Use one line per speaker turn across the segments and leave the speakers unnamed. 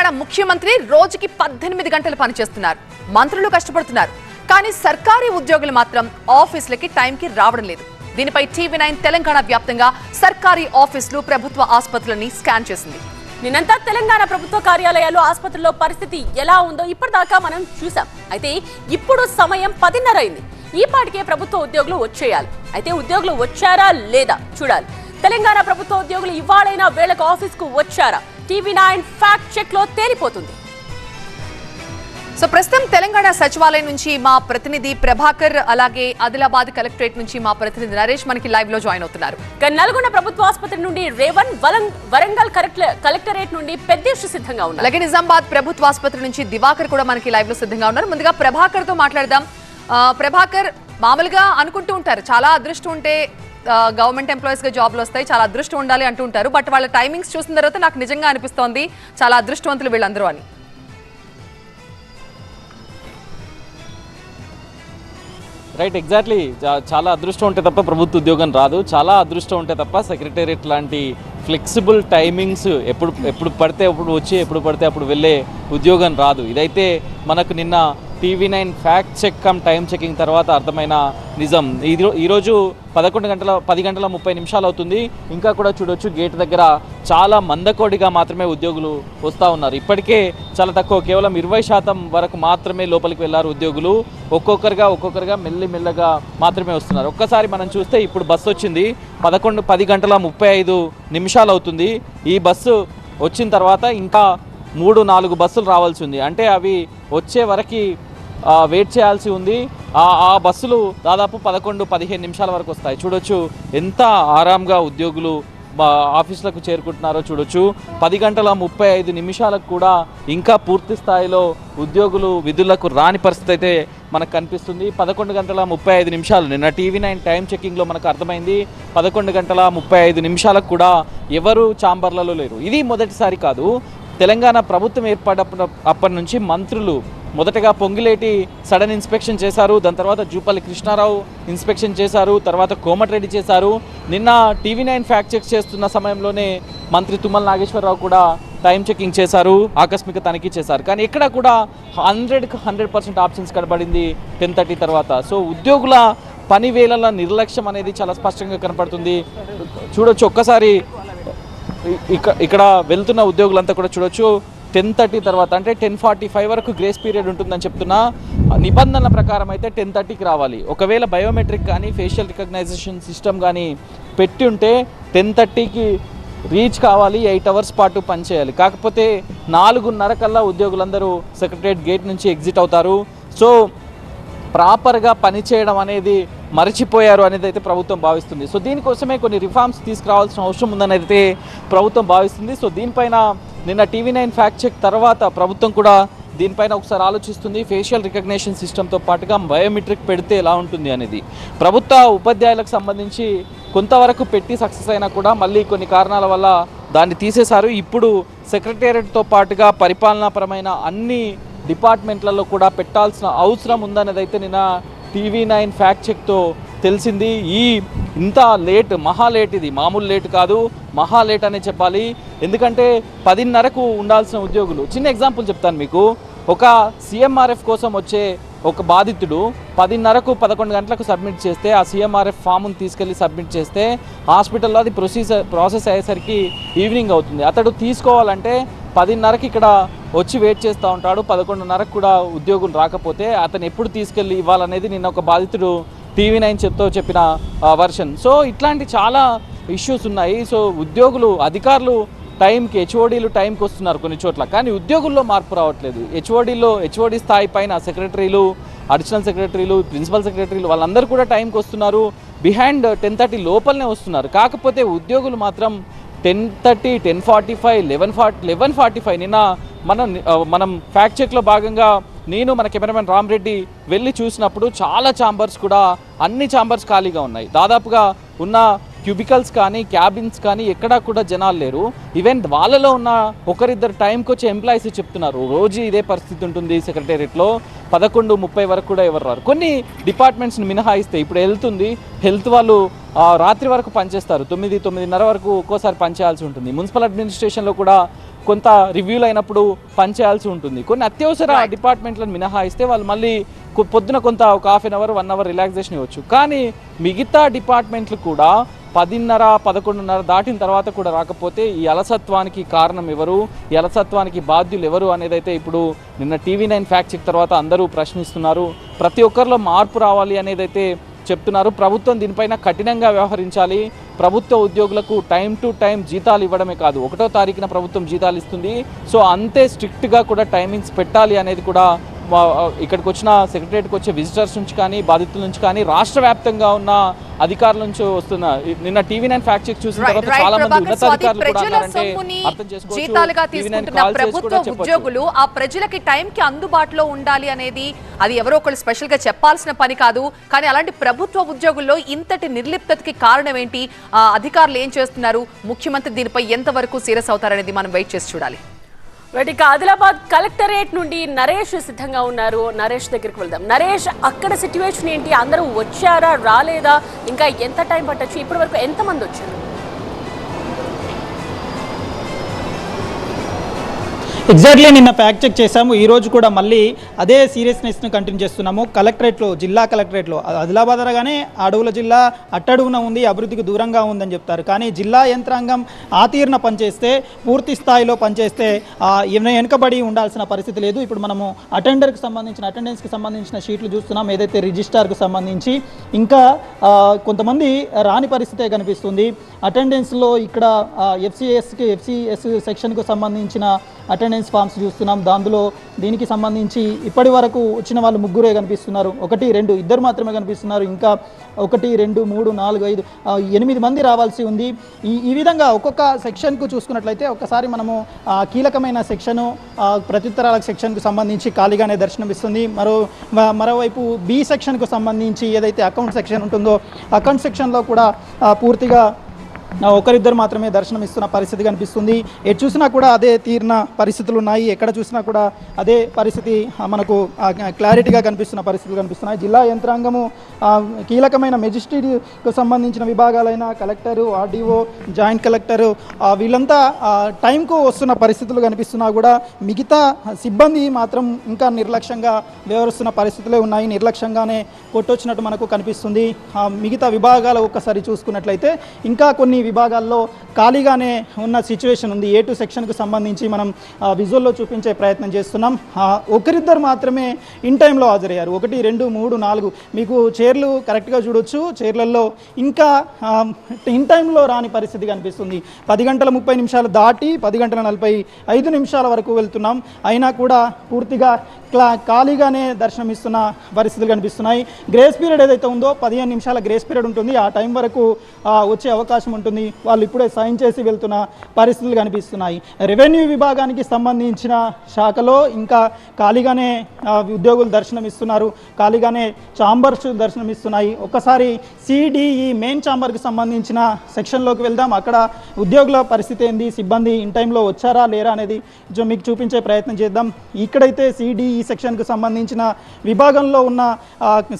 తెలంగాణ ముఖ్యమంత్రి రోజుకి 18 గంటలు పనిచేస్తున్నారు. మంత్రులు కష్టపడుతున్నారు. కానీ సర్కారీ ఉద్యోగులు మాత్రం ఆఫీసులకి టైంకి రావడం లేదు. దీనిపై టీవీ9 తెలంగాణ వ్యాప్తంగా సర్కారీ ఆఫీసులు, ప్రభుత్వ ఆసుపత్రులని స్కాన్ చేసింది.
నిన్నంతా తెలంగాణ ప్రభుత్వ కార్యాలయాలు, ఆసుపత్రుల్లో పరిస్థితి ఎలా ఉందో ఇప్పటిదాకా మనం చూసాం. అయితే ఇప్పుడు సమయం 10:30 అయింది. ఈ పాటికే ప్రభుత్వ ఉద్యోగులు వచ్చేయాలి. అయితే ఉద్యోగులు వచ్చారా లేదా చూడాలి. తెలంగాణ ప్రభుత్వ ఉద్యోగులు ఇవాళైనా వేళకు ఆఫీస్కు వచ్చారా? టీవీ9 ఫ్యాక్ట్ చెక్ లో తేలిపోతుంది.
సో ప్రస్తుతం తెలంగాణ సచివాలయం నుంచి మా ప్రతినిధి ప్రభాకర్, అలాగే ఆదిలాబాద్ కలెక్టరేట్ నుంచి మా ప్రతినిధి నరేష్ మనకి లైవ్ లో జాయిన్ అవుతున్నారు.
నల్గొండ ప్రభుత్వ ఆసుపత్రి నుండి రేవన్, వరంగల్ కలెక్టరేట్ నుండి పెద్దేశ్ సిద్ధంగా ఉన్నారు.
అలాగే నిజామాబాద్ ప్రభుత్వ ఆసుపత్రి నుంచి దివాకర్ కూడా మనకి లైవ్ లో సిద్ధంగా ఉన్నారు. ముందుగా ప్రభాకర్ తో మాట్లాడదాం. ప్రభాకర్, మామూలుగా అనుకుంటూ ఉంటారు చాలా అదృష్టం ఉంటే గవర్నమెంట్ ఎంప్లాయీస్ గా జాబ్లు వస్తాయి, చాలా అదృష్టం ఉండాలి అంటూ ఉంటారు. బట్ వాళ్ళ టైమింగ్స్ చూసిన తర్వాత నాకు నిజంగా అనిపిస్తోంది చాలా అదృష్టవంతులు వీళ్ళందరూ అని.
Right, exactly. చాలా అదృష్టం ఉంటే తప్ప ప్రభుత్వ ఉద్యోగం రాదు. చాలా అదృష్టం ఉంటే తప్ప సెక్రటేరియట్ లాంటి ఫ్లెక్సిబుల్ టైమింగ్స్ ఎప్పుడు పడితే అప్పుడు వచ్చి ఎప్పుడు పడితే అప్పుడు వెళ్ళే ఉద్యోగం రాదు. ఇదైతే మనకు నిన్న TV9 fact check come time checking తర్వాత అర్థమైన నిజం. ఈరోజు 10 గంటల 30 నిమిషాలు అవుతుంది. ఇంకా కూడా చూడొచ్చు గేట్ దగ్గర చాలా మందకోడిగా మాత్రమే ఉద్యోగులు వస్తూ ఉన్నారు. ఇప్పటికే చాలా తక్కువ, కేవలం 20% వరకు మాత్రమే లోపలికి వెళ్ళారు ఉద్యోగులు. ఒక్కొక్కరుగా మెల్లగా మాత్రమే వస్తున్నారు. ఒక్కసారి మనం చూస్తే ఇప్పుడు బస్సు వచ్చింది. 10 గంటల 35 నిమిషాలు అవుతుంది. ఈ బస్సు వచ్చిన తర్వాత ఇంకా 3-4 బస్సులు రావాల్సి ఉంది. అంటే అవి వచ్చే వరకు వెయిట్ చేయాల్సి ఉంది. ఆ బస్సులు దాదాపు 11-15 నిమిషాల వరకు వస్తాయి. చూడొచ్చు ఎంత ఆరాంగా ఉద్యోగులు ఆఫీసులకు చేరుకుంటున్నారో చూడొచ్చు. 10 గంటల 35 నిమిషాలకు కూడా ఇంకా పూర్తి స్థాయిలో ఉద్యోగులు విధులకు రాని పరిస్థితి అయితే మనకు కనిపిస్తుంది. 11 గంటల 35 నిమిషాలు నిన్న టీవీ9 టైం చెకింగ్లో మనకు అర్థమైంది. 11 గంటల 35 నిమిషాలకు కూడా ఎవరు ఛాంబర్లలో లేరు. ఇది మొదటిసారి కాదు. తెలంగాణ ప్రభుత్వం ఏర్పడప్పటి నుంచి మంత్రులు మొదటగా పొంగిలేటి సడన్ ఇన్స్పెక్షన్ చేశారు. దాని తర్వాత జూపల్లి కృష్ణారావు ఇన్స్పెక్షన్ చేశారు. తర్వాత కోమటిరెడ్డి చేశారు. నిన్న టీవీ9 ఫ్యాక్ట్ చెక్ చేస్తున్న సమయంలోనే మంత్రి తుమ్మల నాగేశ్వరరావు కూడా టైం చెకింగ్ చేశారు, ఆకస్మిక తనిఖీ చేశారు. కానీ ఇక్కడ కూడా 100% ఆప్షన్స్ కనబడింది 10:30 తర్వాత. సో ఉద్యోగుల పని వేళల నిర్లక్ష్యం అనేది చాలా స్పష్టంగా కనపడుతుంది. చూడొచ్చు ఒక్కసారి ఇక్కడ వెళ్తున్న ఉద్యోగులంతా కూడా చూడొచ్చు. 10:30 తర్వాత అంటే 10:45 వరకు గ్రేస్ పీరియడ్ ఉంటుందని చెప్తున్నా. నిబంధనల ప్రకారం అయితే 10:30కి రావాలి. ఒకవేళ బయోమెట్రిక్ కానీ ఫేషియల్ రికగ్నైజేషన్ సిస్టమ్ కానీ పెట్టి ఉంటే 10:30కి రీచ్ కావాలి, 8 అవర్స్ పాటు పనిచేయాలి. కాకపోతే 4:30 కల్లా ఉద్యోగులందరూ సెక్రటరియట్ గేట్ నుంచి ఎగ్జిట్ అవుతారు. సో ప్రాపర్గా పనిచేయడం అనేది మరచిపోయారు అనేది అయితే ప్రభుత్వం భావిస్తుంది. సో దీనికోసమే కొన్ని రిఫార్మ్స్ తీసుకురావాల్సిన అవసరం ఉందని అయితే ప్రభుత్వం భావిస్తుంది. సో దీనిపైన నిన్న టీవీ9 ఫ్యాక్ట్ చెక్ తర్వాత ప్రభుత్వం కూడా దీనిపైన ఒకసారి ఆలోచిస్తుంది. ఫేషియల్ రికగ్నిషన్ సిస్టమ్తో పాటుగా బయోమెట్రిక్ పెడితే ఎలా ఉంటుంది అనేది. ప్రభుత్వ ఉపాధ్యాయులకు సంబంధించి కొంతవరకు పెట్టి సక్సెస్ అయినా కూడా మళ్ళీ కొన్ని కారణాల వల్ల దాన్ని తీసేశారు. ఇప్పుడు సెక్రటేరియట్తో పాటుగా పరిపాలనాపరమైన అన్ని డిపార్ట్మెంట్లలో కూడా పెట్టాల్సిన అవసరం ఉందనేది అయితే నిన్న టీవీ9 ఫ్యాక్ట్ చెక్తో తెలిసింది. ఇంత లేట్, మహా లేట్, ఇది మామూలు లేట్ కాదు, మహా లేట్ అనే చెప్పాలి. ఎందుకంటే 10:30కు ఉండాల్సిన ఉద్యోగులు, చిన్న ఎగ్జాంపుల్ చెప్తాను మీకు. ఒక CMRF కోసం వచ్చే ఒక బాధితుడు 10:30కు 11 గంటలకు సబ్మిట్ చేస్తే, ఆ CMRF ఫామ్ను తీసుకెళ్ళి సబ్మిట్ చేస్తే హాస్పిటల్లో అది ప్రాసెస్ అయ్యేసరికి ఈవినింగ్ అవుతుంది. అతడు తీసుకోవాలంటే 10:30కి ఇక్కడ వచ్చి వెయిట్ చేస్తూ ఉంటాడు. 11:30కు కూడా ఉద్యోగులు రాకపోతే అతను ఎప్పుడు తీసుకెళ్ళి ఇవ్వాలనేది నిన్న ఒక బాధితుడు టీవీ9 చెప్పిన వర్షన్. సో ఇట్లాంటి చాలా ఇష్యూస్ ఉన్నాయి. సో ఉద్యోగులు, అధికారులు టైంకి, హెచ్ఓడీలు టైంకి వస్తున్నారు కొన్ని చోట్ల, కానీ ఉద్యోగుల్లో మార్పు రావట్లేదు. హెచ్ఓడి స్థాయి పైన సెక్రటరీలు, అడిషనల్ సెక్రటరీలు, ప్రిన్సిపల్ సెక్రటరీలు వాళ్ళందరూ కూడా టైంకి వస్తున్నారు. బిహైండ్ 10:30 లోపలనే వస్తున్నారు. కాకపోతే ఉద్యోగులు మాత్రం 10:30, 10:45, 11:45 నిన్న మనం ఫ్యాక్ట్ చెక్లో భాగంగా నేను మన కెమెరామెన్ రామరెడ్డి వెళ్ళి చూసినప్పుడు చాలా ఛాంబర్స్ కూడా, అన్ని ఛాంబర్స్ ఖాళీగా ఉన్నాయి. దాదాపుగా ఉన్న క్యూబికల్స్ కానీ క్యాబిన్స్ కానీ ఎక్కడా కూడా జనాలు లేరు. ఈవెన్ వాళ్ళలో ఉన్న ఒకరిద్దరు టైంకి వచ్చే ఎంప్లాయీస్ చెప్తున్నారు రోజు ఇదే పరిస్థితి ఉంటుంది సెక్రటేరియట్లో. 11:30 వరకు కూడా ఎవరు రారు. కొన్ని డిపార్ట్మెంట్స్ని మినహాయిస్తే ఇప్పుడు హెల్త్ వాళ్ళు రాత్రి వరకు పనిచేస్తారు. 9-9:30 వరకు ఒక్కోసారి పనిచేయాల్సి ఉంటుంది. మున్సిపల్ అడ్మినిస్ట్రేషన్లో కూడా కొంత రివ్యూలు అయినప్పుడు పనిచేయాల్సి ఉంటుంది. కొన్ని అత్యవసర డిపార్ట్మెంట్లను మినహాయిస్తే వాళ్ళు మళ్ళీ పొద్దున కొంత ఒక half an hour 1 hour relaxation ఇవ్వచ్చు. కానీ మిగతా డిపార్ట్మెంట్లు కూడా 10:30, 11:30 దాటిన తర్వాత కూడా రాకపోతే ఈ అలసత్వానికి కారణం ఎవరు, ఈ అలసత్వానికి బాధ్యులు ఎవరు అనేదైతే ఇప్పుడు నిన్న TV9 ఫ్యాక్ట్ చెక్ తర్వాత అందరూ ప్రశ్నిస్తున్నారు. ప్రతి ఒక్కరిలో మార్పు రావాలి అనేదైతే చెప్తున్నారు. ప్రభుత్వం దీనిపైన కఠినంగా వ్యవహరించాలి. ప్రభుత్వ ఉద్యోగులకు టైం టు టైం జీతాలు ఇవ్వడమే కాదు, 1వ తారీఖున ప్రభుత్వం జీతాలు ఇస్తుంది. సో అంతే స్ట్రిక్ట్గా కూడా టైమింగ్స్ పెట్టాలి అనేది కూడా ఇక్కడికి వచ్చిన సెక్రటరియట్కి వచ్చే విజిటర్స్ నుంచి కానీ బాధితుల నుంచి కానీ రాష్ట్ర వ్యాప్తంగా ఉన్న అధికారుల నుంచి వస్తున్న నిన్న TV9 ఫ్యాక్ట్ చెక్ చూసిన తర్వాత చాలా మంది ఉన్నతాధికారులు కూడా అన్నారంటే అర్థం చేసుకోవచ్చు.
జీతాలుగా తీసుకుంటున్న ప్రభుత్వ ఉద్యోగులు ఆ ప్రజలకి టైంకి అందుబాటులో ఉండాలి అనేది అది ఎవరో ఒకళ్ళు స్పెషల్ గా చెప్పాల్సిన పని కాదు. కానీ అలాంటి ప్రభుత్వ ఉద్యోగుల్లో ఇంతటి నిర్లిప్తతకి కారణం ఏంటి, అధికారులు ఏం చేస్తున్నారు, ముఖ్యమంత్రి దీనిపై ఎంతవరకు సీరియస్ అవుతారనేది మనం వెయిట్ చేసి చూడాలి.
ఇక ఆదిలాబాద్ కలెక్టరేట్ నుండి నరేష్ సిద్ధంగా ఉన్నారు. నరేష్ దగ్గరికి వెళ్దాం. నరేష్, అక్కడ సిచ్యువేషన్ ఏంటి? అందరూ వచ్చారా, రాలేదా, ఇంకా ఎంత టైం పట్టొచ్చు, ఇప్పటి వరకు ఎంతమంది వచ్చారు?
ఎగ్జాక్ట్లీ నిన్న ఫ్యాక్ట్ చెక్ చేశాము. ఈరోజు కూడా మళ్ళీ అదే సీరియస్నెస్ను కంటిన్యూ చేస్తున్నాము. కలెక్టరేట్లో, జిల్లా కలెక్టరేట్లో ఆదిలాబాద్ అనగానే అడవుల జిల్లా అట్టడుగున ఉంది, అభివృద్ధికి దూరంగా ఉందని చెప్తారు. కానీ జిల్లా యంత్రాంగం ఆతీర్ణ పనిచేస్తే, పూర్తి స్థాయిలో పనిచేస్తే వెనుకబడి ఉండాల్సిన పరిస్థితి లేదు. ఇప్పుడు మనము అటెండెన్స్కి సంబంధించిన షీట్లు చూస్తున్నాం. ఏదైతే రిజిస్టార్కు సంబంధించి ఇంకా కొంతమంది రాని పరిస్థితే కనిపిస్తుంది. అటెండెన్స్లో ఇక్కడ ఎఫ్సిఎస్ సెక్షన్కు సంబంధించిన అటెండెన్స్ ఫామ్స్ చూస్తున్నాం. దాంట్లో దీనికి సంబంధించి ఇప్పటి వరకు వచ్చిన వాళ్ళు 3 కనిపిస్తున్నారు. 1, 2 ఇద్దరు మాత్రమే కనిపిస్తున్నారు. ఇంకా 1, 2, 3, 4, 5, 8 మంది రావాల్సి ఉంది. ఈ విధంగా ఒక్కొక్క సెక్షన్కు చూసుకున్నట్లయితే ఒకసారి మనము కీలకమైన సెక్షను ప్రత్యుత్తరాల సెక్షన్కు సంబంధించి ఖాళీగానే దర్శనమిస్తుంది. మరోవైపు బి సెక్షన్కు సంబంధించి ఏదైతే అకౌంట్ సెక్షన్ ఉంటుందో అకౌంట్ సెక్షన్లో కూడా పూర్తిగా 1-2 మాత్రమే దర్శనమిస్తున్న పరిస్థితి కనిపిస్తుంది. ఎటు చూసినా కూడా అదే తీరిన పరిస్థితులు ఉన్నాయి. ఎక్కడ చూసినా కూడా అదే పరిస్థితి మనకు క్లారిటీగా కనిపిస్తున్న పరిస్థితులు కనిపిస్తున్నాయి. జిల్లా యంత్రాంగము కీలకమైన మెజిస్ట్రేట్కు సంబంధించిన విభాగాలైన కలెక్టరు, ఆర్డీఓ, జాయింట్ కలెక్టరు వీళ్ళంతా టైంకు వస్తున్న పరిస్థితులు కనిపిస్తున్నా కూడా మిగతా సిబ్బంది మాత్రం ఇంకా నిర్లక్ష్యంగా వ్యవహరిస్తున్న పరిస్థితులే ఉన్నాయి. నిర్లక్ష్యంగానే కొట్టొచ్చినట్టు మనకు కనిపిస్తుంది. మిగతా విభాగాలు ఒక్కసారి చూసుకున్నట్లయితే ఇంకా కొన్ని విభాగాల్లో ఖాళీగానే ఉన్న సిచ్యువేషన్ ఉంది. A2 సెక్షన్కు సంబంధించి మనం విజువల్లో చూపించే ప్రయత్నం చేస్తున్నాం. 1-2 మాత్రమే ఇన్ టైంలో హాజరయ్యారు. 1, 2, 3, 4 మీకు చైర్లు కరెక్ట్గా చూడొచ్చు. చైర్లలో ఇంకా ఇన్ టైంలో రాని పరిస్థితి కనిపిస్తుంది. 10:30 దాటి 10:45 వరకు వెళ్తున్నాం. అయినా కూడా పూర్తిగా ఖాళీగానే దర్శనమిస్తున్న పరిస్థితులు కనిపిస్తున్నాయి. గ్రేస్ పీరియడ్ ఏదైతే ఉందో 15 నిమిషాల గ్రేస్ పీరియడ్ ఉంటుంది. ఆ టైం వరకు వచ్చే అవకాశం ఉంటుంది. వాళ్ళు ఇప్పుడే సైన్ చేసి వెళ్తున్న పరిస్థితులు కనిపిస్తున్నాయి. రెవెన్యూ విభాగానికి సంబంధించిన శాఖలో ఇంకా ఖాళీగానే ఉద్యోగులు దర్శనమిస్తున్నారు. ఖాళీగానే ఛాంబర్స్ దర్శనమిస్తున్నాయి. ఒక్కసారి సిడిఈ మెయిన్ ఛాంబర్కి సంబంధించిన సెక్షన్లోకి వెళ్దాం. అక్కడ ఉద్యోగుల పరిస్థితి ఏంది, సిబ్బంది ఇన్ టైంలో వచ్చారా లేరా అనేది మీకు చూపించే ప్రయత్నం చేద్దాం. ఇక్కడైతే సిడిఈ సెక్షన్కు సంబంధించిన విభాగంలో ఉన్న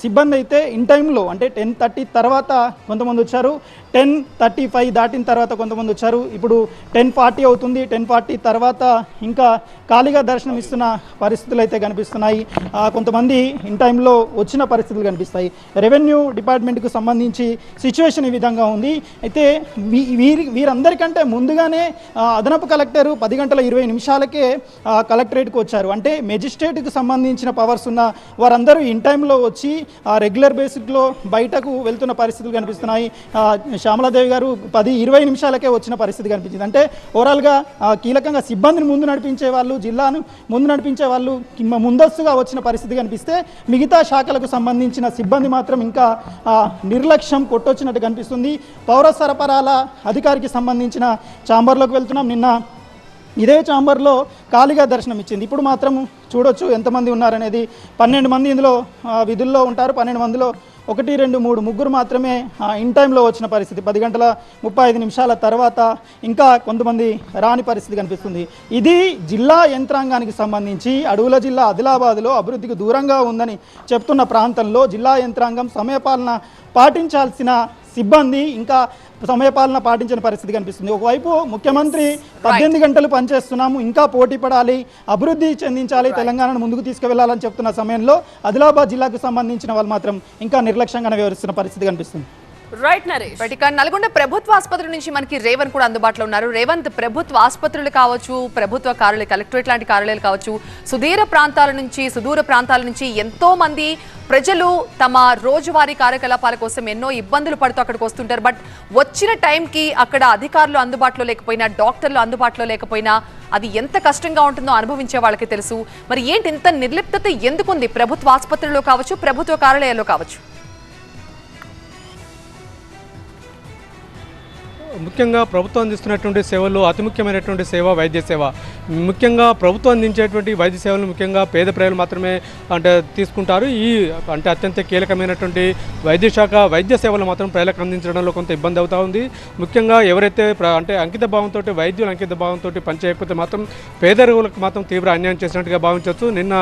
సిబ్బంది అయితే ఇన్ టైంలో అంటే 10:30 తర్వాత కొంతమంది వచ్చారు, 10:35 దాటిన తర్వాత కొంతమంది వచ్చారు. ఇప్పుడు 10:40 అవుతుంది. 10:40 తర్వాత ఇంకా ఖాళీగా దర్శనం ఇస్తున్న పరిస్థితులు అయితే కనిపిస్తున్నాయి. కొంతమంది ఇన్ టైంలో వచ్చిన పరిస్థితులు కనిపిస్తాయి. రెవెన్యూ డిపార్ట్మెంట్కు సంబంధించి సిచ్యువేషన్ ఈ విధంగా ఉంది. అయితే వీరందరికంటే ముందుగానే అదనపు కలెక్టరు 10:20 కలెక్టరేట్కి వచ్చారు. అంటే మెజిస్ట్రేట్కి సంబంధించిన పవర్స్ ఉన్న వారందరూ ఇన్ టైంలో వచ్చి రెగ్యులర్ బేసిక్లో బయటకు వెళ్తున్న పరిస్థితులు కనిపిస్తున్నాయి. శ్యామలాదేవి గారు 10:20 వచ్చిన పరిస్థితి కనిపించింది. అంటే ఓవరాల్గా కీలకంగా సిబ్బందిని ముందు నడిపించే వాళ్ళు, జిల్లాను ముందు నడిపించే వాళ్ళు ముందస్తుగా వచ్చిన పరిస్థితి కనిపిస్తే మిగతా శాఖలకు సంబంధించిన సిబ్బంది మాత్రం ఇంకా నిర్లక్ష్యం కొట్టొచ్చినట్టు కనిపిస్తుంది. పౌర సరఫరాల అధికారికి సంబంధించిన ఛాంబర్లోకి వెళ్తున్నాం. నిన్న ఇదే ఛాంబర్లో ఖాళీగా దర్శనం ఇచ్చింది. ఇప్పుడు మాత్రం చూడొచ్చు ఎంతమంది ఉన్నారనేది. 12 మంది ఇందులో విధుల్లో ఉంటారు. 12 మందిలో 1, 2, 3 ముగ్గురు మాత్రమే ఇన్ టైంలో వచ్చిన పరిస్థితి. 10:35 తర్వాత ఇంకా కొంతమంది రాని పరిస్థితి కనిపిస్తుంది. ఇది జిల్లా యంత్రాంగానికి సంబంధించి అడవుల జిల్లా ఆదిలాబాద్లో అభివృద్ధికి దూరంగా ఉందని చెప్తున్న ప్రాంతంలో జిల్లా యంత్రాంగం సమయపాలన పాటించాల్సిన సిబ్బంది ఇంకా సమయపాలన పాటించిన పరిస్థితి కనిపిస్తుంది. ఒకవైపు ముఖ్యమంత్రి 18 గంటలు పనిచేస్తున్నాము, ఇంకా పోటీ పడాలి, అభివృద్ధి చెందించాలి, తెలంగాణను ముందుకు తీసుకువెళ్లాలని చెప్తున్న సమయంలో ఆదిలాబాద్ జిల్లాకు సంబంధించిన వాళ్ళు మాత్రం ఇంకా నిర్లక్ష్యంగానే వ్యవహరిస్తున్న పరిస్థితి కనిపిస్తుంది.
రైట్ నరేష్.
ఇక నల్గొండ ప్రభుత్వ ఆసుపత్రి నుంచి మనకి రేవంత్ కూడా అందుబాటులో ఉన్నారు. రేవంత్, ప్రభుత్వ ఆసుపత్రులు కావచ్చు, ప్రభుత్వ కార్యాలయాలు, కలెక్టరేట్ లాంటి కార్యాలయాలు కావచ్చు, సుదూర ప్రాంతాల నుంచి ఎంతో మంది ప్రజలు తమ రోజువారీ కార్యకలాపాల కోసం ఎన్నో ఇబ్బందులు పడుతూ అక్కడికి వస్తుంటారు. బట్ వచ్చిన టైంకి అక్కడ అధికారులు అందుబాటులో లేకపోయినా, డాక్టర్లు అందుబాటులో లేకపోయినా అది ఎంత కష్టంగా ఉంటుందో అనుభవించే వాళ్ళకి తెలుసు. మరి ఏంటి ఇంత నిర్లిప్తత ఎందుకుంది ప్రభుత్వ ఆసుపత్రుల్లో కావచ్చు, ప్రభుత్వ కార్యాలయాల్లో కావచ్చు?
ముఖ్యంగా ప్రభుత్వం అందిస్తున్నటువంటి సేవల్లో అతి ముఖ్యమైనటువంటి సేవ వైద్య సేవ. ముఖ్యంగా ప్రభుత్వం అందించేటువంటి వైద్య సేవలు ముఖ్యంగా పేద ప్రజలు మాత్రమే తీసుకుంటారు. ఈ అత్యంత కీలకమైనటువంటి వైద్య సేవలు మాత్రం ప్రజలకు అందించడంలో కొంత ఇబ్బంది అవుతూ ఉంది. ముఖ్యంగా ఎవరైతే అంకిత భావంతో వైద్యులు అంకిత భావంతో పనిచేయకపోతే మాత్రం పేద రోగులకు మాత్రం తీవ్ర అన్యాయం చేసినట్టుగా భావించవచ్చు. నిన్న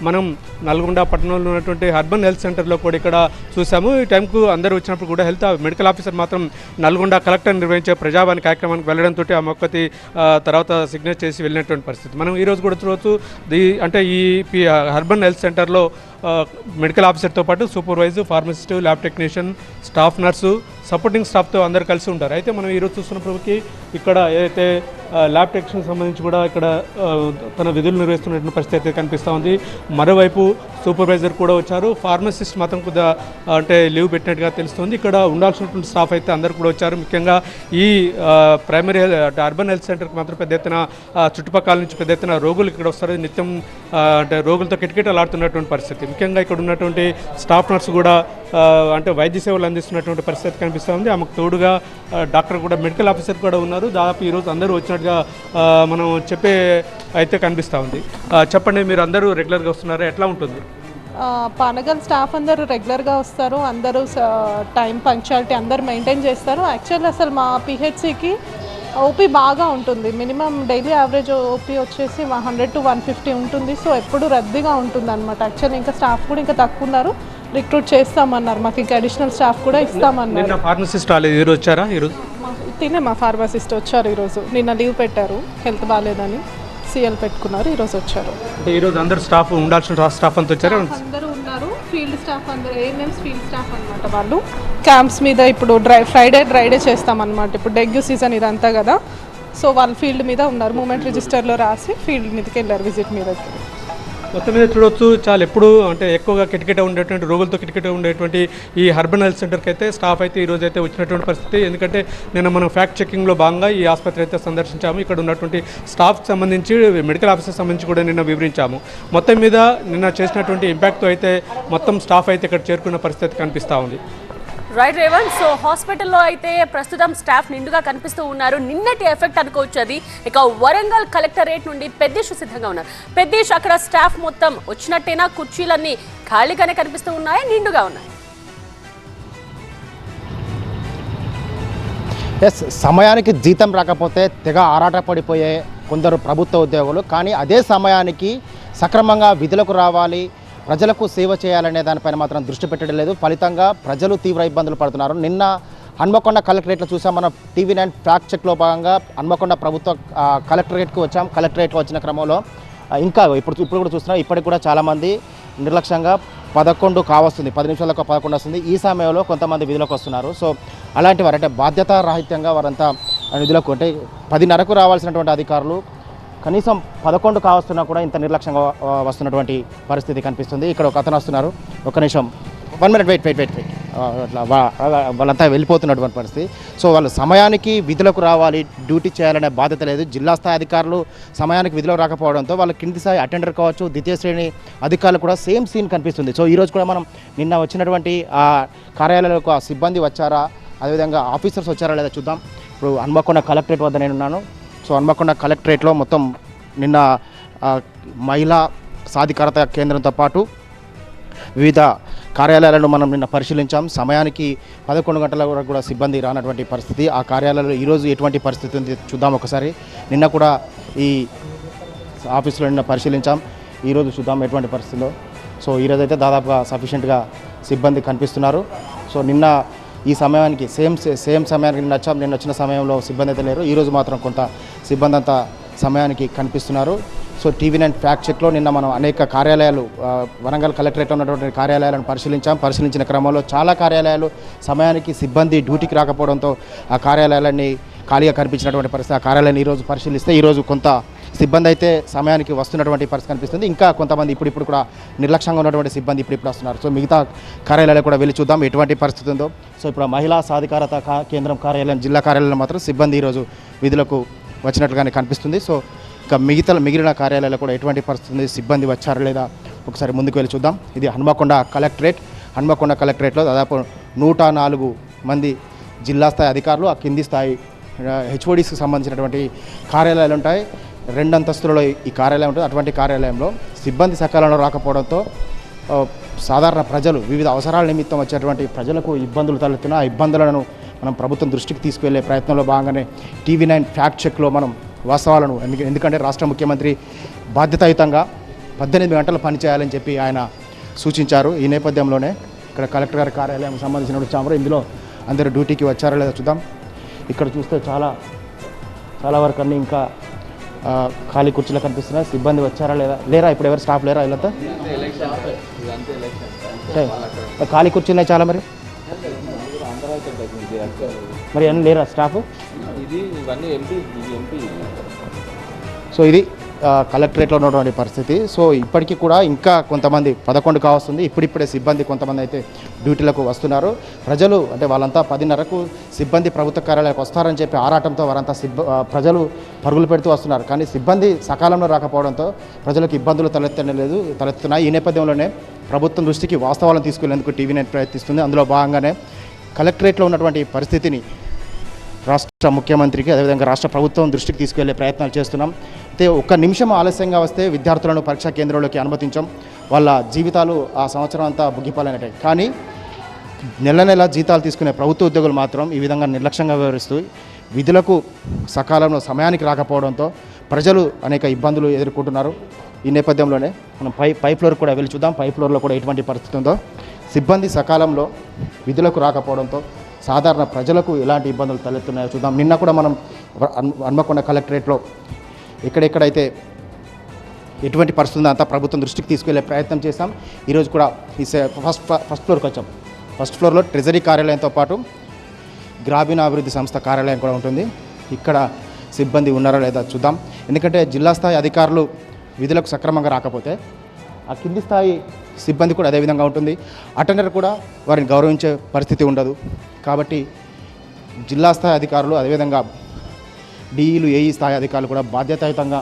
మనం నల్గొండ పట్టణంలో ఉన్నటువంటి అర్బన్ హెల్త్ సెంటర్లో కూడా ఇక్కడ చూసాము. ఈ టైంకు అందరూ వచ్చినప్పుడు కూడా మెడికల్ ఆఫీసర్ మాత్రం నల్గొండ కలెక్టర్ నిర్వహించే ప్రజావాణి కార్యక్రమానికి వెళ్ళడంతో ఆ మొక్కతి తర్వాత సిగ్నేచర్ చేసి వెళ్ళినటువంటి పరిస్థితి మనం ఈరోజు కూడా చూడవచ్చు. ఈ అర్బన్ హెల్త్ సెంటర్లో మెడికల్ ఆఫీసర్తో పాటు supervisor, pharmacist, lab technician, staff nurse, supporting స్టాఫ్తో అందరు కలిసి ఉంటారు. అయితే మనం ఈరోజు చూస్తున్నప్పటికీ ఇక్కడ ఏదైతే ల్యాబ్ టెక్నీషియన్ సంబంధించి కూడా ఇక్కడ తన విధులు నిర్వహిస్తున్నటువంటి పరిస్థితి అయితే కనిపిస్తూ ఉంది. మరోవైపు సూపర్వైజర్ కూడా వచ్చారు. ఫార్మసిస్ట్ మాత్రం కొద్దిగా లీవ్ పెట్టినట్టుగా తెలుస్తుంది. ఇక్కడ ఉండాల్సినటువంటి స్టాఫ్ అయితే అందరు కూడా వచ్చారు. ముఖ్యంగా ఈ ప్రైమరీ అర్బన్ హెల్త్ సెంటర్కి మాత్రం పెద్ద ఎత్తున చుట్టుపక్కల నుంచి పెద్ద ఎత్తున రోగులు ఇక్కడ వస్తారు. నిత్యం రోగులతో కిటకిటలాడుతున్నటువంటి పరిస్థితి. ముఖ్యంగా ఇక్కడ ఉన్నటువంటి స్టాఫ్ నర్సు కూడా వైద్య సేవలు అందిస్తున్నటువంటి పరిస్థితి కనిపిస్తూ ఉంది. ఆమెకు తోడుగా డాక్టర్ కూడా, మెడికల్ ఆఫీసర్ కూడా ఉన్నారు. దాదాపు ఈరోజు అందరూ వచ్చినట్టుగా మనం చెప్పే అయితే కనిపిస్తూ ఉంది. చెప్పండి, మీరు అందరూ రెగ్యులర్గా వస్తున్నారా? ఎట్లా ఉంటుంది?
పానగల్ స్టాఫ్ అందరూ రెగ్యులర్గా వస్తారు. అందరూ టైం పంక్చువాలిటీ అందరూ మెయింటైన్ చేస్తారు. యాక్చువల్లీ అసలు మా పిహెచ్సికి ఓపీ బాగా ఉంటుంది. మినిమం డైలీ యావరేజ్ ఓపీ వచ్చేసి 100 to 150 ఉంటుంది. సో ఎప్పుడు రద్దీగా ఉంటుంది అనమాట. యాక్చువల్లీ ఇంకా స్టాఫ్ కూడా ఇంకా తక్కువ ఉన్నారు, రిక్రూట్ చేస్తామన్నారు. మాకు ఇంకా అడిషనల్ స్టాఫ్ కూడా ఇస్తామన్నారు.
ఫార్మసిస్ట్ ఈరోజు వచ్చారా?
మా ఫార్మసిస్ట్ వచ్చారు ఈరోజు. నిన్న లీవ్ పెట్టారు, హెల్త్ బాగాలేదని సిఎల్ పెట్టుకున్నారు. ఈరోజు వచ్చారు.
ఈరోజు అందరు స్టాఫ్ ఉండాల్సిన స్టాఫ్ అంతా వచ్చారు.
అందరూ ఉన్నారు. ఫీల్డ్ స్టాఫ్ అందరూ ఏఎన్ఎంస్ ఫీల్డ్ స్టాఫ్ అనమాట. వాళ్ళు క్యాంప్స్ మీద ఇప్పుడు ఫ్రైడే డ్రై డే చేస్తామన్నమాట. ఇప్పుడు డెంగ్యూ సీజన్ ఇదంతా కదా. సో వాళ్ళు ఫీల్డ్ మీద ఉన్నారు. మూమెంట్ రిజిస్టర్లో రాసి ఫీల్డ్ మీదకి వెళ్ళారు, విజిట్ మీదకి.
మొత్తం మీద చూడవచ్చు, చాలా ఎప్పుడు ఎక్కువగా కిటకిట ఉండేటువంటి రోగులతో కిటకిట ఉండేటువంటి ఈ అర్బన్ హెల్త్ సెంటర్కి అయితే స్టాఫ్ అయితే ఈరోజు అయితే వచ్చినటువంటి పరిస్థితి. ఎందుకంటే నిన్న మనం ఫ్యాక్ట్ చెకింగ్లో భాగంగా ఈ ఆసుపత్రి అయితే సందర్శించాము. ఇక్కడ ఉన్నటువంటి స్టాఫ్కి సంబంధించి, మెడికల్ ఆఫీసర్ సంబంధించి కూడా నిన్న వివరించాము. మొత్తం మీద నిన్న చేసినటువంటి ఇంపాక్ట్తో అయితే మొత్తం స్టాఫ్ అయితే ఇక్కడ చేరుకున్న పరిస్థితి కనిపిస్తూ ఉంది.
రైట్ రేవంత్. సో హాస్పిటల్లో అయితే ప్రస్తుతం స్టాఫ్ నిండుగా కనిపిస్తూ ఉన్నారు. నిన్నటి ఎఫెక్ట్ అనుకోవచ్చు అది. ఇక వరంగల్ కలెక్టరేట్ నుండి పెద్దేష్ సిద్ధంగా ఉన్నారు. పెద్దేష్, అక్కడ స్టాఫ్ మొత్తం వచ్చినట్టేనా? కుర్చీలన్నీ ఖాళీగానే కనిపిస్తూ ఉన్నాయా, నిండుగా ఉన్నాయి?
సమయానికి జీతం రాకపోతే తెగ ఆరాటపడిపోయే కొందరు ప్రభుత్వ ఉద్యోగులు, కానీ అదే సమయానికి సక్రమంగా విధులకు రావాలి, ప్రజలకు సేవ చేయాలనే దానిపైన మాత్రం దృష్టి పెట్టడం లేదు. ఫలితంగా ప్రజలు తీవ్ర ఇబ్బందులు పడుతున్నారు. నిన్న హన్మకొండ కలెక్టరేట్లో చూసాం మనం. TV9 ఫ్యాక్ట్ చెక్లో భాగంగా హన్మకొండ ప్రభుత్వ కలెక్టరేట్కి వచ్చాం. కలెక్టరేట్కి వచ్చిన క్రమంలో ఇంకా ఇప్పుడు కూడా చూస్తున్నాం, ఇప్పటికి కూడా చాలామంది నిర్లక్ష్యంగా 11 కావస్తుంది, 10 నిమిషాలకు 11 వస్తుంది. ఈ సమయంలో కొంతమంది విధులకు వస్తున్నారు. సో అలాంటి వారు బాధ్యతారాహిత్యంగా వారంతా విధులకు 10:30కు రావాల్సినటువంటి అధికారులు కనీసం 11 కావస్తున్నా కూడా ఇంత నిర్లక్ష్యంగా వస్తున్నటువంటి పరిస్థితి కనిపిస్తుంది. ఇక్కడ ఒక అతను వస్తున్నారు, ఒక నిమిషం, 1 minute వెయిట్. అట్లా వాళ్ళంతా వెళ్ళిపోతున్నటువంటి పరిస్థితి. సో వాళ్ళు సమయానికి విధులకు రావాలి, డ్యూటీ చేయాలనే బాధ్యత లేదు. జిల్లా స్థాయి అధికారులు సమయానికి విధులకు రాకపోవడంతో వాళ్ళ కింది స్థాయి అటెండర్ కావచ్చు, ద్వితీయ శ్రేణి అధికారులు కూడా సేమ్ సీన్ కనిపిస్తుంది. సో ఈరోజు కూడా మనం నిన్న వచ్చినటువంటి ఆ కార్యాలయాలకు ఆ సిబ్బంది వచ్చారా, అదేవిధంగా ఆఫీసర్స్ వచ్చారా లేదా చూద్దాం. ఇప్పుడు హన్మకొండ కలెక్టరేట్ వద్ద నేను ఉన్నాను. సో హన్మకొండ కలెక్టరేట్లో మొత్తం నిన్న మహిళా సాధికారత కేంద్రంతో పాటు వివిధ కార్యాలయాలను మనం నిన్న పరిశీలించాం. సమయానికి 11 గంటల వరకు కూడా సిబ్బంది రానటువంటి పరిస్థితి. ఆ కార్యాలయంలో ఈరోజు ఎటువంటి పరిస్థితి ఉంది చూద్దాం ఒకసారి. నిన్న కూడా ఈ ఆఫీసులో నిన్న పరిశీలించాం, ఈరోజు చూద్దాం ఎటువంటి పరిస్థితిలో. సో ఈరోజు అయితే దాదాపుగా సఫిషియెంట్గా సిబ్బంది కనిపిస్తున్నారు. సో నిన్న ఈ సమయానికి సేమ్ సమయానికి నిన్న వచ్చిన సమయంలో సిబ్బంది అయితే లేరు. ఈరోజు మాత్రం కొంత సిబ్బంది అంతా సమయానికి కనిపిస్తున్నారు. సో టీవీ9 ఫ్యాక్ట్ చెక్లో నిన్న మనం అనేక కార్యాలయాలు వరంగల్ కలెక్టరేట్లో ఉన్నటువంటి కార్యాలయాలను పరిశీలించిన క్రమంలో చాలా కార్యాలయాలు సమయానికి సిబ్బంది డ్యూటీకి రాకపోవడంతో ఆ కార్యాలయాలన్నీ ఖాళీగా కనిపించినటువంటి పరిస్థితి. ఆ కార్యాలయాన్ని ఈరోజు పరిశీలిస్తే ఈరోజు కొంత సిబ్బంది అయితే సమయానికి వస్తున్నటువంటి పరిస్థితి కనిపిస్తుంది. ఇంకా కొంతమంది ఇప్పుడు కూడా నిర్లక్ష్యంగా ఉన్నటువంటి సిబ్బంది ఇప్పుడు వస్తున్నారు. సో మిగతా కార్యాలయాలు కూడా వెళ్ళి చూద్దాం ఎటువంటి పరిస్థితి ఉందో. సో ఇప్పుడు మహిళా సాధికారత కేంద్రం కార్యాలయం జిల్లా కార్యాలయంలో మాత్రం సిబ్బంది ఈరోజు విధులకు వచ్చినట్లుగానే కనిపిస్తుంది. సో ఇంకా మిగిలిన కార్యాలయాలు కూడా ఎటువంటి పరిస్థితి ఉంది, సిబ్బంది వచ్చారా లేదా ఒకసారి ముందుకు వెళ్ళి చూద్దాం. ఇది హన్మకొండ కలెక్టరేట్లో దాదాపు 104 మంది జిల్లా స్థాయి అధికారులు, ఆ కింది స్థాయి హెచ్ఓడిస్కి సంబంధించినటువంటి కార్యాలయాలు ఉంటాయి. 2 అంతస్తులలో ఈ కార్యాలయం ఉంటుంది. అటువంటి కార్యాలయంలో సిబ్బంది సకాలంలో రాకపోవడంతో సాధారణ ప్రజలు వివిధ అవసరాల నిమిత్తం వచ్చేటువంటి ప్రజలకు ఇబ్బందులు తలెత్తున్న ఆ ఇబ్బందులను మనం ప్రభుత్వం దృష్టికి తీసుకువెళ్లే ప్రయత్నంలో భాగంగానే టీవీ9 ఫ్యాక్ట్ చెక్లో మనం వాస్తవాలను ఎందుకంటే రాష్ట్ర ముఖ్యమంత్రి బాధ్యతాయుతంగా 18 గంటలు పనిచేయాలని చెప్పి ఆయన సూచించారు. ఈ నేపథ్యంలోనే ఇక్కడ కలెక్టర్ గారి కార్యాలయం సంబంధించిన చాంబర్ ఇందులో అందరూ డ్యూటీకి వచ్చారో లేదో చూద్దాం. ఇక్కడ చూస్తే చాలా వరకు అన్నీ ఇంకా ఖాళీ కుర్చీలు కనిపిస్తున్నాయి. సిబ్బంది వచ్చారా లేరా ఇప్పుడు ఎవరు స్టాఫ్ లేరా వీళ్ళంతా? ఖాళీ కుర్చీలు చాలా మరి అన్నీ లేరా స్టాఫ్? సో ఇది కలెక్టరేట్లో ఉన్నటువంటి పరిస్థితి. సో ఇప్పటికీ కూడా ఇంకా కొంతమంది 11 కావస్తుంది. ఇప్పుడిప్పుడే సిబ్బంది కొంతమంది అయితే డ్యూటీలకు వస్తున్నారు. ప్రజలు అంటే వాళ్ళంతా 10:30కు సిబ్బంది ప్రభుత్వ కార్యాలయాలకు వస్తారని చెప్పి ఆరాటంతో వారంతా ప్రజలు పరుగులు పెడుతూ వస్తున్నారు. కానీ సిబ్బంది సకాలంలో రాకపోవడంతో ప్రజలకు ఇబ్బందులు తలెత్తుతున్నాయి. ఈ నేపథ్యంలోనే ప్రభుత్వం దృష్టికి వాస్తవాలను తీసుకెళ్లేందుకు టీవీ9 ప్రయత్నిస్తుంది. అందులో భాగంగానే కలెక్టరేట్లో ఉన్నటువంటి పరిస్థితిని రాష్ట్ర ముఖ్యమంత్రికి అదేవిధంగా రాష్ట్ర ప్రభుత్వం దృష్టికి తీసుకెళ్లే ప్రయత్నాలు చేస్తున్నాం. అయితే 1 నిమిషం ఆలస్యంగా వస్తే విద్యార్థులను పరీక్షా కేంద్రంలోకి అనుమతించాం. వాళ్ళ జీవితాలు ఆ సంవత్సరం అంతా బుగ్గిపాలైనట్టే. కానీ నెల జీతాలు తీసుకునే ప్రభుత్వ ఉద్యోగులు మాత్రం ఈ విధంగా నిర్లక్ష్యంగా వ్యవహరిస్తూ విధులకు సకాలంలో సమయానికి రాకపోవడంతో ప్రజలు అనేక ఇబ్బందులు ఎదుర్కొంటున్నారు. ఈ నేపథ్యంలోనే మనం పై ఫ్లోర్ కూడా వెళ్ళి చూద్దాం. పై ఫ్లోర్లో కూడా ఎటువంటి పరిస్థితి ఉందో, సిబ్బంది సకాలంలో విధులకు రాకపోవడంతో సాధారణ ప్రజలకు ఎలాంటి ఇబ్బందులు తలెత్తున్నాయో చూద్దాం. నిన్న కూడా మనం హన్మకొండ కలెక్టరేట్లో ఎక్కడెక్కడైతే ఎటువంటి పరిస్థితి ఉందో అంతా ప్రభుత్వం దృష్టికి తీసుకెళ్లే ప్రయత్నం చేశాం. ఈరోజు కూడా ఈ ఫస్ట్ ఫ్లోర్కి వచ్చాం. ఫస్ట్ ఫ్లోర్లో ట్రెజరీ కార్యాలయంతో పాటు గ్రామీణాభివృద్ధి సంస్థ కార్యాలయం కూడా ఉంటుంది. ఇక్కడ సిబ్బంది ఉన్నారా లేదా చూద్దాం. ఎందుకంటే జిల్లా స్థాయి అధికారులు విధులకు సక్రమంగా రాకపోతే ఆ కింది స్థాయి సిబ్బంది కూడా అదేవిధంగా ఉంటుంది. అటెండర్ కూడా వారిని గౌరవించే పరిస్థితి ఉండదు. కాబట్టి జిల్లా స్థాయి అధికారులు అదేవిధంగా డిఈలు ఏఈ స్థాయి అధికారులు కూడా బాధ్యతాయుతంగా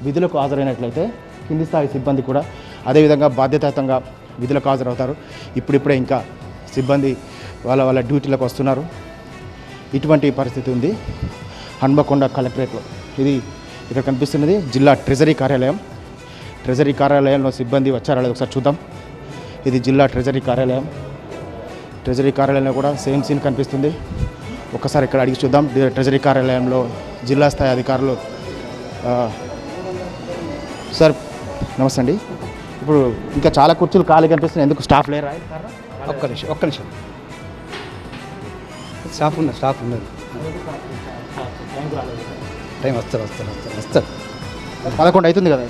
విధులకు హాజరైనట్లయితే కింది స్థాయి సిబ్బంది కూడా అదేవిధంగా బాధ్యతాయుతంగా విధులకు హాజరవుతారు. ఇప్పుడిప్పుడే ఇంకా సిబ్బంది వాళ్ళ డ్యూటీలకు వస్తున్నారు. ఇటువంటి పరిస్థితి ఉంది హన్మకొండ కలెక్టరేట్లో. ఇది ఇక్కడ కనిపిస్తున్నది జిల్లా ట్రెజరీ కార్యాలయం. ట్రెజరీ కార్యాలయంలో సిబ్బంది వచ్చారా లేదా ఒకసారి చూద్దాం. ఇది జిల్లా ట్రెజరీ కార్యాలయం. ట్రెజరీ కార్యాలయంలో కూడా సేమ్ సీన్ కనిపిస్తుంది. ఒక్కసారి ఇక్కడ అడిగి చూద్దాం. ట్రెజరీ కార్యాలయంలో జిల్లా స్థాయి అధికారులు. సార్ నమస్తే అండి. ఇప్పుడు ఇంకా చాలా కుర్చీలు ఖాళీ కనిపిస్తున్నాయి, ఎందుకు స్టాఫ్ లేరా?
ఒక్క నిమిషం స్టాఫ్ ఉన్నారు. టైం వస్తారు
11 అవుతుంది కదా.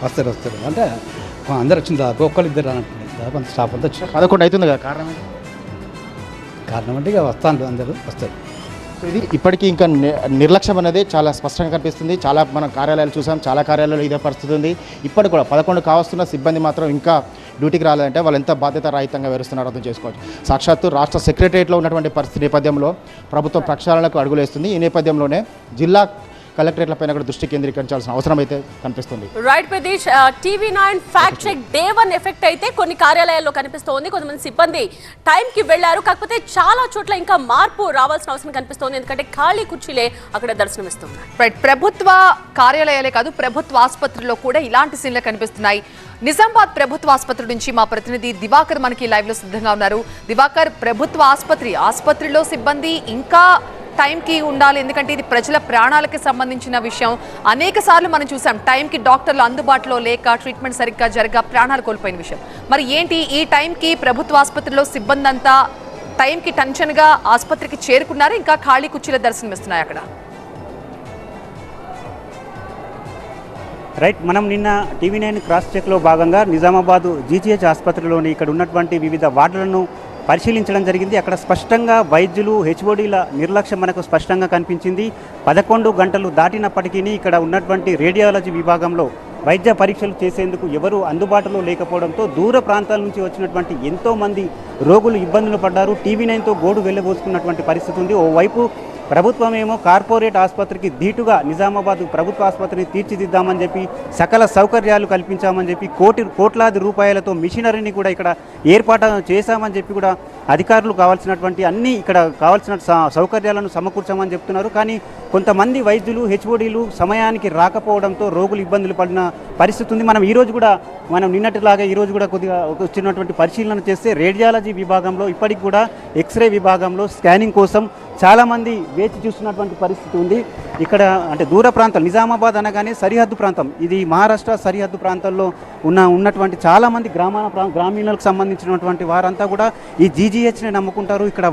వస్తారు అంటే అందరు వచ్చిన దాకా ఒక్కరిద్దరు అన్నట్టు కొంత స్టాఫ్ అంతా వచ్చి
11 అవుతుంది కదా.
కారణం అంటే ఇక వస్తాను అందరూ వస్తారు.
సో ఇది ఇప్పటికీ ఇంకా నిర్లక్ష్యం అనేది చాలా స్పష్టంగా కనిపిస్తుంది. చాలా మనం కార్యాలయాలు చూసాం, చాలా కార్యాలయాలు ఇదే పరిస్థితి ఉంది. ఇప్పటికి కూడా 11 కావస్తున్న సిబ్బంది మాత్రం ఇంకా డ్యూటీకి రాలేదంటే వాళ్ళు ఎంత బాధ్యత రహితంగా వ్యవహరిస్తున్నారో అర్థం చేసుకోవచ్చు. సాక్షాత్తు రాష్ట్ర సెక్రటరియట్లో ఉన్నటువంటి పరిస్థితి నేపథ్యంలో ప్రభుత్వం ప్రక్షాళనకు అడుగులేస్తుంది. ఈ నేపథ్యంలోనే జిల్లా కలెక్టరేట్ల పైన కూడా దృష్టి కేంద్రీకరించాల్సిన అవసరం అయితే కనిపిస్తుంది.
Right Pradesh, TV9 fact check day 1 effect అయితే కొన్ని కార్యాలయాల్లో కనిపిస్తోంది. కొంతమంది సిబ్బంది టైంకి వెళ్లారు, కాకపోతే చాలా చోట్ల ఇంకా మార్పు రావాల్సిన అవసరం కనిపిస్తోంది. ఎందుకంటే ఖాళీ కుర్చీలే అక్కడ దర్శనమిస్తున్నాయి.
రైట్, ప్రభుత్వ కార్యాలయాలే కాదు ప్రభుత్వ ఆసుపత్రుల్లో కూడా ఇలాంటి సీన్లు కనిపిస్తున్నాయి. నిజామాబాద్ ప్రభుత్వ ఆసుపత్రి నుంచి మా ప్రతినిధి దివాకర్ మనకి లైవ్ లో సిద్ధంగా ఉన్నారు. దివాకర్, ప్రభుత్వ ఆసుపత్రిలో సిబ్బంది ఇంకా టైంకి ఉండాలి, ఎందుకంటే ఇది ప్రజల ప్రాణాలకి సంబంధించిన విషయం. అనేక సార్లు మనం చూసాం టైంకి డాక్టర్లు అందుబాటులో లేక ట్రీట్మెంట్ సరిగ్గా జరగ ప్రాణాలు కోల్పోయిన విషయం. మరి ఏంటి ఈ టైంకి ప్రభుత్వ ఆసుపత్రిలో సిబ్బంది అంతా టైంకి టెన్షన్గా ఆసుపత్రికి చేరుకున్నారు, ఇంకా ఖాళీ కుర్చీల దర్శనమిస్తున్నాయి అక్కడ.
రైట్, మనం నిన్న TV9 క్రాస్ చెక్లో భాగంగా నిజామాబాద్ GGH ఆసుపత్రిలోని ఇక్కడ ఉన్నటువంటి వివిధ వార్డులను పరిశీలించడం జరిగింది. అక్కడ స్పష్టంగా వైద్యులు HODల నిర్లక్ష్యం మనకు స్పష్టంగా కనిపించింది. 11 గంటలు దాటినప్పటికీ ఇక్కడ ఉన్నటువంటి రేడియాలజీ విభాగంలో వైద్య పరీక్షలు చేసేందుకు ఎవరు అందుబాటులో లేకపోవడంతో దూర ప్రాంతాల నుంచి వచ్చినటువంటి ఎంతోమంది రోగులు ఇబ్బందులు పడ్డారు. TV9తో గోడు వెళ్ళబోసుకున్నటువంటి పరిస్థితి ఉంది. ఓవైపు ప్రభుత్వమేమో కార్పొరేట్ ఆసుపత్రికి ధీటుగా నిజామాబాద్ ప్రభుత్వ ఆసుపత్రిని తీర్చిదిద్దామని చెప్పి సకల సౌకర్యాలు కల్పించామని చెప్పి కోట్లాది రూపాయలతో మిషనరీని కూడా ఇక్కడ ఏర్పాటు చేశామని చెప్పి కూడా అధికారులు కావాల్సినటువంటి అన్ని ఇక్కడ కావాల్సిన సౌకర్యాలను సమకూర్చామని చెప్తున్నారు. కానీ కొంతమంది వైద్యులు HODలు సమయానికి రాకపోవడంతో రోగులు ఇబ్బందులు పడిన పరిస్థితి ఉంది. మనం నిన్నటిలాగా ఈరోజు కూడా కొద్దిగా వచ్చినటువంటి పరిశీలన చేస్తే రేడియాలజీ విభాగంలో ఇప్పటికి కూడా ఎక్స్రే విభాగంలో స్కానింగ్ కోసం చాలామంది వేచి చూస్తున్నటువంటి పరిస్థితి ఉంది. ఇక్కడ అంటే దూర ప్రాంతం, నిజామాబాద్ అనగానే సరిహద్దు ప్రాంతం, ఇది మహారాష్ట్ర సరిహద్దు ప్రాంతాల్లో ఉన్నటువంటి చాలామంది గ్రామీణులకు సంబంధించినటువంటి వారంతా కూడా ఈ GGHని నమ్ముకుంటారు. ఇక్కడ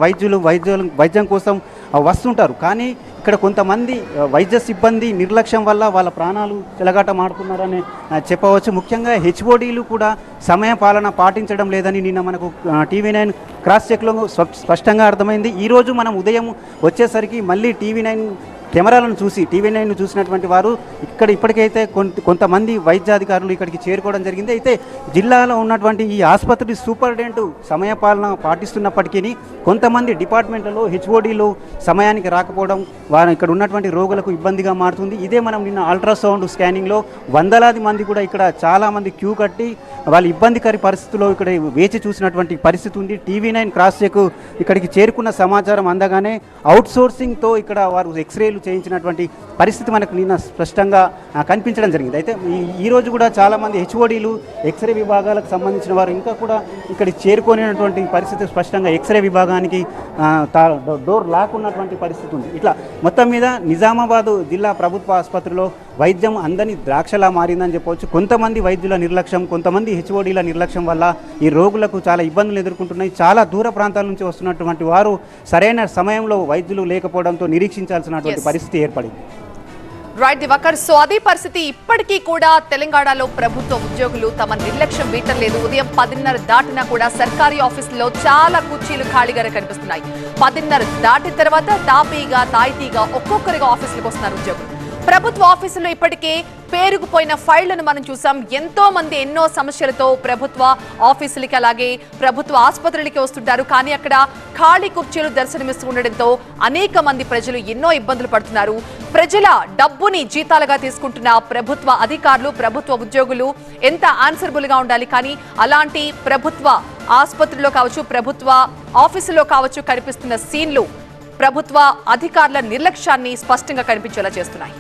వైద్యం కోసం వస్తుంటారు. కానీ ఇక్కడ కొంతమంది వైద్య సిబ్బంది నిర్లక్ష్యం వల్ల వాళ్ళ ప్రాణాలు చెలగాటమాడుతున్నారని చెప్పవచ్చు. ముఖ్యంగా HODలు కూడా సమయ పాలన పాటించడం లేదని నిన్న మనకు TV9 క్రాస్ చెక్లో స్పష్టంగా అర్థమైంది. ఈరోజు మనం ఉదయం వచ్చేసరికి మళ్ళీ TV9 కెమెరాలను చూసి TV9ను చూసినటువంటి వారు ఇప్పటికైతే కొంతమంది వైద్యాధికారులు ఇక్కడికి చేరుకోవడం జరిగింది. అయితే జిల్లాలో ఉన్నటువంటి ఈ ఆసుపత్రి సూపరింటెండెంట్ సమయపాలన పాటిస్తున్నప్పటికీ కొంతమంది డిపార్ట్మెంట్లలో HODలు సమయానికి రాకపోవడం వారు ఇక్కడ ఉన్నటువంటి రోగులకు ఇబ్బందిగా మారుతుంది. ఇదే మనం నిన్న అల్ట్రాసౌండ్ స్కానింగ్లో వందలాది మంది కూడా ఇక్కడ చాలామంది క్యూ కట్టి వాళ్ళు ఇబ్బందికర పరిస్థితుల్లో ఇక్కడ వేచి చూసినటువంటి పరిస్థితి ఉంది. TV9 క్రాస్ చెక్ ఇక్కడికి చేరుకున్న సమాచారం అందగానే అవుట్సోర్సింగ్తో ఇక్కడ వారు ఎక్స్రేలు చేయించినటువంటి పరిస్థితి మనకు నిన్న స్పష్టంగా కనిపించడం జరిగింది. అయితే ఈరోజు కూడా చాలామంది HODలు ఎక్స్రే విభాగాలకు సంబంధించిన వారు ఇంకా కూడా ఇక్కడ చేరుకోలేనటువంటి పరిస్థితి స్పష్టంగా ఎక్స్రే విభాగానికి డోర్ లాక్ ఉన్నటువంటి పరిస్థితి ఉంది. ఇట్లా మొత్తం మీద నిజామాబాద్ జిల్లా ప్రభుత్వ ఆసుపత్రిలో వైద్యం అందని ద్రాక్షలా మారిందని చెప్పవచ్చు. కొంతమంది వైద్యుల నిర్లక్ష్యం, కొంతమంది HODల నిర్లక్ష్యం వల్ల ఈ రోగులకు చాలా ఇబ్బందులు ఎదుర్కొంటున్నాయి. చాలా దూర ప్రాంతాల నుంచి వస్తున్నటువంటి వారు సరైన సమయంలో వైద్యులు లేకపోవడంతో నిరీక్షించాల్సినటువంటి పరిస్థితి ఏర్పడింది.
రైట్ దివాకర్, సో అదే పరిస్థితి ఇప్పటికీ కూడా తెలంగాణలో ప్రభుత్వ ఉద్యోగులు తమ నిర్లక్ష్యం వీటం లేదు. ఉదయం 10:30 దాటినా కూడా సర్కారీ ఆఫీసుల్లో చాలా కుర్చీలు ఖాళీగానే కనిపిస్తున్నాయి. 10:30 దాటిన తర్వాత తాయితీగా ఒక్కొక్కరిగా ఆఫీసులకు వస్తున్నారు ఉద్యోగులు. ప్రభుత్వ ఆఫీసుల్లో ఇప్పటికే పేరుకుపోయిన ఫైళ్లను మనం చూసాం. ఎంతో మంది ఎన్నో సమస్యలతో ప్రభుత్వ ఆఫీసులకి అలాగే ప్రభుత్వ ఆసుపత్రులకి వస్తుంటారు. కానీ అక్కడ ఖాళీ కుర్చీలు దర్శనమిస్తూ ఉండడంతో అనేక మంది ప్రజలు ఎన్నో ఇబ్బందులు పడుతున్నారు. ప్రజల డబ్బుని జీతాలుగా తీసుకుంటున్న ప్రభుత్వ అధికారులు, ప్రభుత్వ ఉద్యోగులు ఎంత ఆన్సరబుల్ గా ఉండాలి. కానీ అలాంటి ప్రభుత్వ ఆసుపత్రుల్లో కావచ్చు, ప్రభుత్వ ఆఫీసుల్లో కావచ్చు కనిపిస్తున్న సీన్లు ప్రభుత్వ అధికారుల నిర్లక్ష్యాన్ని స్పష్టంగా కనిపించేలా చేస్తున్నాయి.